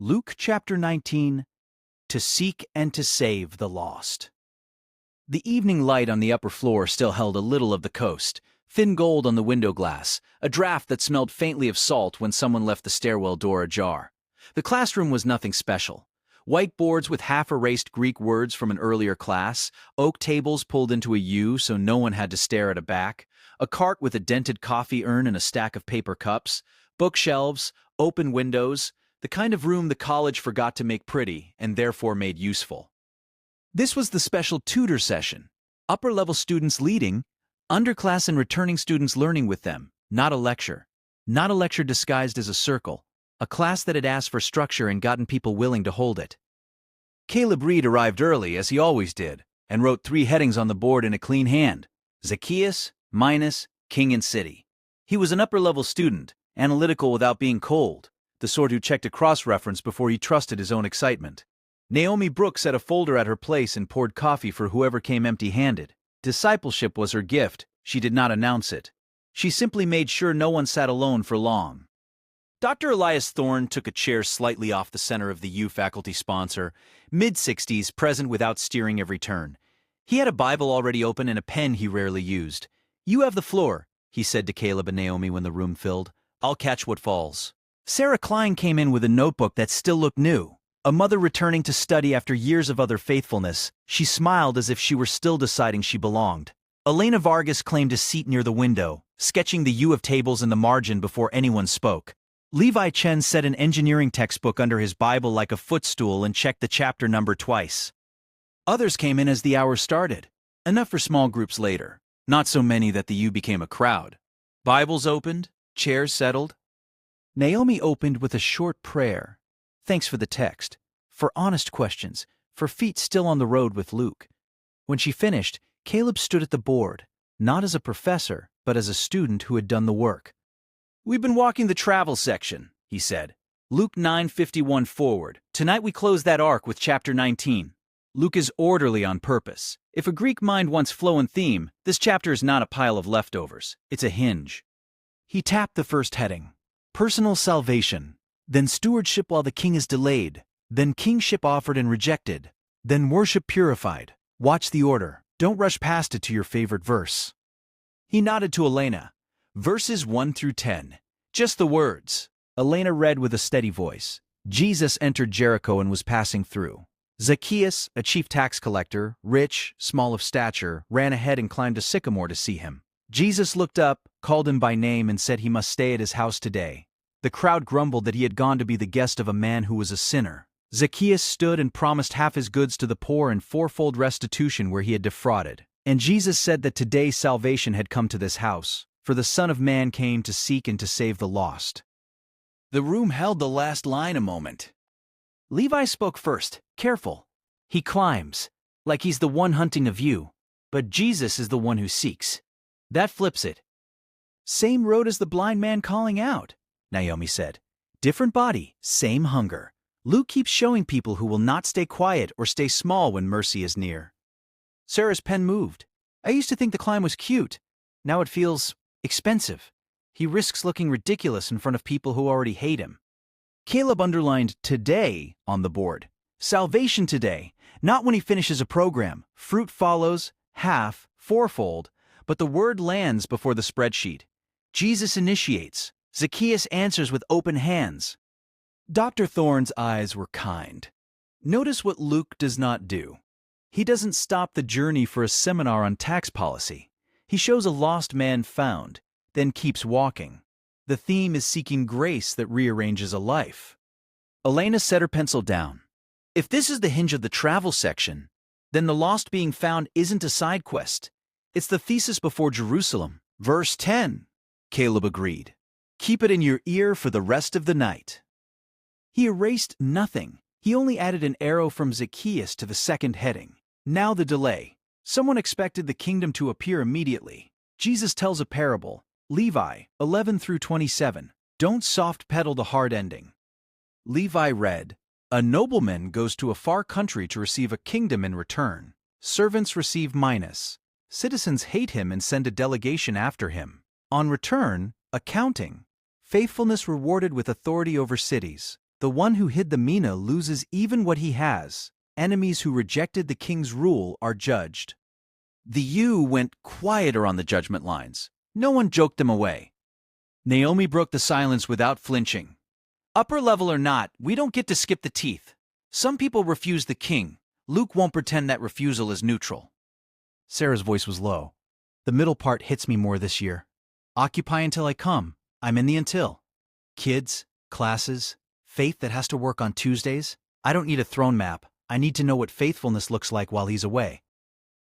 Luke chapter 19, to seek and to save the lost. The evening light on the upper floor still held a little of the coast, thin gold on the window glass, a draft that smelled faintly of salt when someone left the stairwell door ajar. The classroom was nothing special. White boards with half-erased Greek words from an earlier class, oak tables pulled into a U so no one had to stare at a back, a cart with a dented coffee urn and a stack of paper cups, bookshelves, open windows, the kind of room the college forgot to make pretty and therefore made useful. This was the special tutor session. Upper-level students leading, underclass and returning students learning with them, not a lecture. Not a lecture disguised as a circle, a class that had asked for structure and gotten people willing to hold it. Caleb Reed arrived early, as he always did, and wrote 3 headings on the board in a clean hand: Zacchaeus, minas, king and city. He was an upper-level student, analytical without being cold, the sort who checked a cross-reference before he trusted his own excitement. Naomi Brooks set a folder at her place and poured coffee for whoever came empty-handed. Discipleship was her gift. She did not announce it. She simply made sure no one sat alone for long. Dr. Elias Thorne took a chair slightly off the center of the U faculty sponsor, mid-60s, present without steering every turn. He had a Bible already open and a pen he rarely used. "You have the floor," he said to Caleb and Naomi when the room filled. "I'll catch what falls." Sarah Klein came in with a notebook that still looked new. A mother returning to study after years of other faithfulness, she smiled as if she were still deciding she belonged. Elena Vargas claimed a seat near the window, sketching the U of tables in the margin before anyone spoke. Levi Chen set an engineering textbook under his Bible like a footstool and checked the chapter number twice. Others came in as the hour started. Enough for small groups later. Not so many that the U became a crowd. Bibles opened, chairs settled. Naomi opened with a short prayer. Thanks for the text, for honest questions, for feet still on the road with Luke. When she finished, Caleb stood at the board, not as a professor, but as a student who had done the work. "We've been walking the travel section," he said. "Luke 9:51 forward. Tonight we close that arc with chapter 19. Luke is orderly on purpose. If a Greek mind wants flow and theme, this chapter is not a pile of leftovers. It's a hinge." He tapped the first heading. Personal salvation, then stewardship while the king is delayed, then kingship offered and rejected, then worship purified. Watch the order. Don't rush past it to your favorite verse. He nodded to Elena. Verses 1 through 10. Just the words. Elena read with a steady voice. Jesus entered Jericho and was passing through. Zacchaeus, a chief tax collector, rich, small of stature, ran ahead and climbed a sycamore to see him. Jesus looked up, called him by name, and said he must stay at his house today. The crowd grumbled that he had gone to be the guest of a man who was a sinner. Zacchaeus stood and promised half his goods to the poor and 4-fold restitution where he had defrauded. And Jesus said that today salvation had come to this house, for the Son of Man came to seek and to save the lost. The room held the last line a moment. Levi spoke first, careful. He climbs, like he's the one hunting of you, but Jesus is the one who seeks. That flips it. "Same road as the blind man calling out," Naomi said. "Different body, same hunger. Luke keeps showing people who will not stay quiet or stay small when mercy is near." Sarah's pen moved. "I used to think the climb was cute. Now it feels expensive. He risks looking ridiculous in front of people who already hate him." Caleb underlined "today" on the board. Salvation today, not when he finishes a program. Fruit follows, half, 4-fold, but the word lands before the spreadsheet. Jesus initiates. Zacchaeus answers with open hands. Dr. Thorne's eyes were kind. Notice what Luke does not do. He doesn't stop the journey for a seminar on tax policy. He shows a lost man found, then keeps walking. The theme is seeking grace that rearranges a life. Elena set her pencil down. If this is the hinge of the travel section, then the lost being found isn't a side quest. It's the thesis before Jerusalem. Verse 10, Caleb agreed. "Keep it in your ear for the rest of the night." He erased nothing. He only added an arrow from Zacchaeus to the second heading. Now the delay. Someone expected the kingdom to appear immediately. Jesus tells a parable. Levi, 11 through 27. Don't soft pedal the hard ending. Levi read, "A nobleman goes to a far country to receive a kingdom in return. Servants receive minas. Citizens hate him and send a delegation after him. On return, accounting. Faithfulness rewarded with authority over cities. The one who hid the mina loses even what he has. Enemies who rejected the king's rule are judged. The U went quieter on the judgment lines. No one joked them away. Naomi broke the silence without flinching. Upper level or not, we don't get to skip the teeth. Some people refuse the king. Luke won't pretend that refusal is neutral. Sarah's voice was low. The middle part hits me more this year. Occupy until I come. I'm in the until. Kids, classes, faith that has to work on Tuesdays. I don't need a throne map. I need to know what faithfulness looks like while he's away.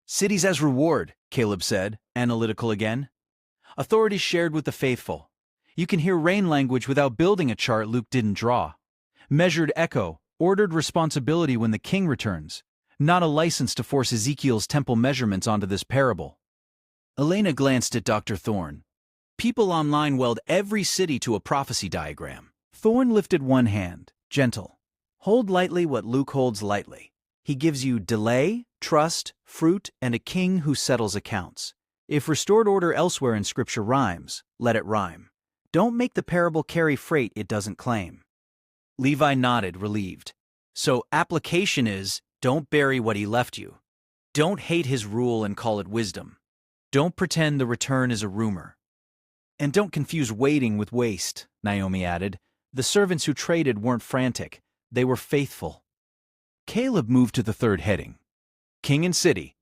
Cities as reward, Caleb said, analytical again. Authorities shared with the faithful. You can hear rain language without building a chart Luke didn't draw. Measured echo, ordered responsibility when the king returns. Not a license to force Ezekiel's temple measurements onto this parable. Elena glanced at Dr. Thorne. People online weld every city to a prophecy diagram. Thorne lifted one hand, gentle. Hold lightly what Luke holds lightly. He gives you delay, trust, fruit, and a king who settles accounts. If restored order elsewhere in Scripture rhymes, let it rhyme. Don't make the parable carry freight it doesn't claim. Levi nodded, relieved. So application is, don't bury what he left you. Don't hate his rule and call it wisdom. Don't pretend the return is a rumor. And don't confuse waiting with waste, Naomi added. The servants who traded weren't frantic. They were faithful. Caleb moved to the third heading. King and city.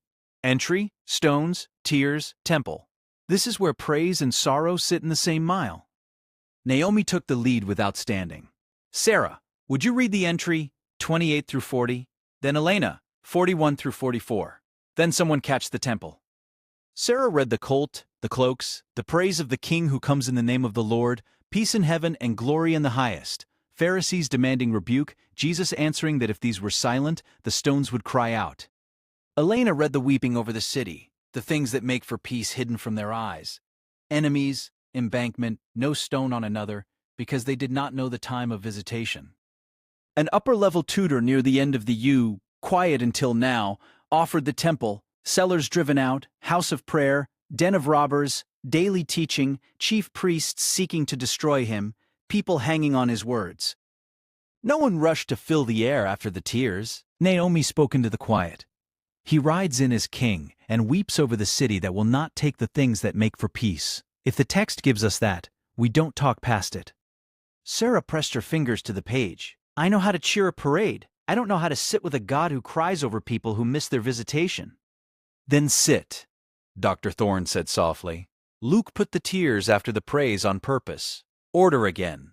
Entry, stones, tears, temple. This is where praise and sorrow sit in the same mile. Naomi took the lead without standing. Sarah, would you read the entry 28 through 40? Then Elena, 41 through 44. Then someone catch the temple. Sarah read the colt, the cloaks, the praise of the king who comes in the name of the Lord, peace in heaven and glory in the highest. Pharisees demanding rebuke, Jesus answering that if these were silent, the stones would cry out. Elena read the weeping over the city, the things that make for peace hidden from their eyes. Enemies, embankment, no stone on another, because they did not know the time of visitation. An upper-level tutor near the end of the U, quiet until now, offered the temple, cellars driven out, house of prayer, den of robbers, daily teaching, chief priests seeking to destroy him, people hanging on his words. No one rushed to fill the air after the tears. Naomi spoke into the quiet. He rides in as king and weeps over the city that will not take the things that make for peace. If the text gives us that, we don't talk past it. Sarah pressed her fingers to the page. I know how to cheer a parade. I don't know how to sit with a God who cries over people who miss their visitation. Then sit, Dr. Thorne said softly. Luke put the tears after the praise on purpose. Order again.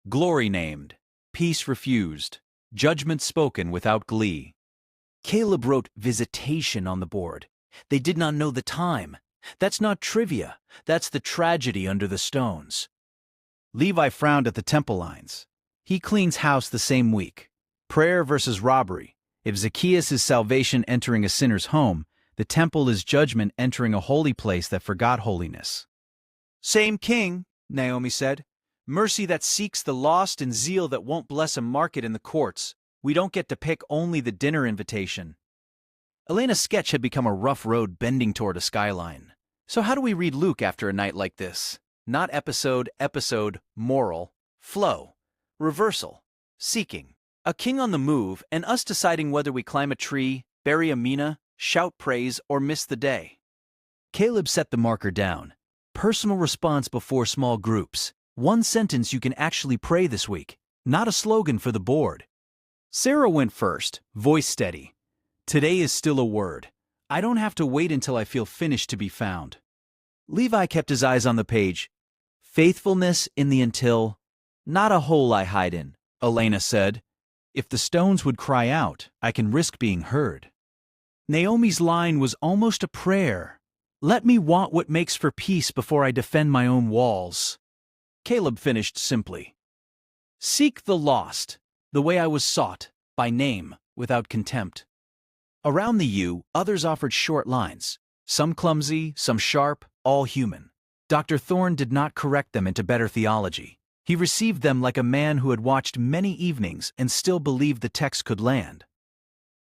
Glory named. Peace refused. Judgment spoken without glee. Caleb wrote visitation on the board. They did not know the time. That's not trivia. That's the tragedy under the stones. Levi frowned at the temple lines. He cleans house the same week. Prayer versus robbery. If Zacchaeus is salvation entering a sinner's home, the temple is judgment entering a holy place that forgot holiness. Same king, Naomi said. Mercy that seeks the lost and zeal that won't bless a market in the courts. We don't get to pick only the dinner invitation. Elena's sketch had become a rough road bending toward a skyline. So how do we read Luke after a night like this? Not episode, moral, flow, reversal, seeking. A king on the move and us deciding whether we climb a tree, bury a mina, shout praise, or miss the day. Caleb set the marker down. Personal response before small groups. One sentence you can actually pray this week, not a slogan for the board. Sarah went first, voice steady. Today is still a word. I don't have to wait until I feel finished to be found. Levi kept his eyes on the page. Faithfulness in the until, not a hole I hide in, Elena said. If the stones would cry out, I can risk being heard. Naomi's line was almost a prayer. Let me want what makes for peace before I defend my own walls. Caleb finished simply. Seek the lost, the way I was sought, by name, without contempt. Around the U, others offered short lines, some clumsy, some sharp, all human. Dr. Thorne did not correct them into better theology. He received them like a man who had watched many evenings and still believed the text could land.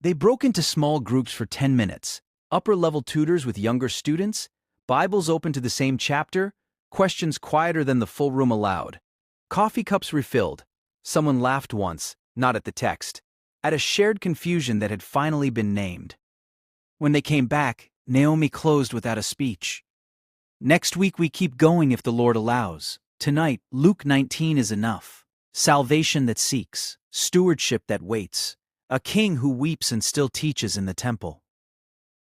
They broke into small groups for 10 minutes, upper-level tutors with younger students, Bibles open to the same chapter, questions quieter than the full room allowed. Coffee cups refilled. Someone laughed once, not at the text, at a shared confusion that had finally been named. When they came back, Naomi closed without a speech. Next week we keep going if the Lord allows. Tonight, Luke 19 is enough. Salvation that seeks, stewardship that waits, a king who weeps and still teaches in the temple.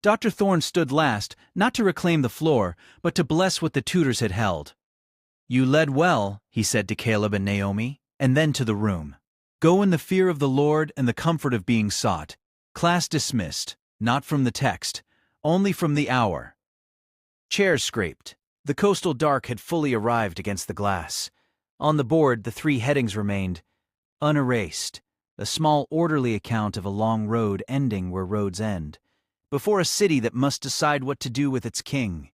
Dr. Thorne stood last, not to reclaim the floor, but to bless what the tutors had held. You led well, he said to Caleb and Naomi, and then to the room. Go in the fear of the Lord and the comfort of being sought. Class dismissed, not from the text, only from the hour. Chairs scraped. The coastal dark had fully arrived against the glass. On the board, the 3 headings remained. Unerased, a small orderly account of a long road ending where roads end. Before a city that must decide what to do with its king.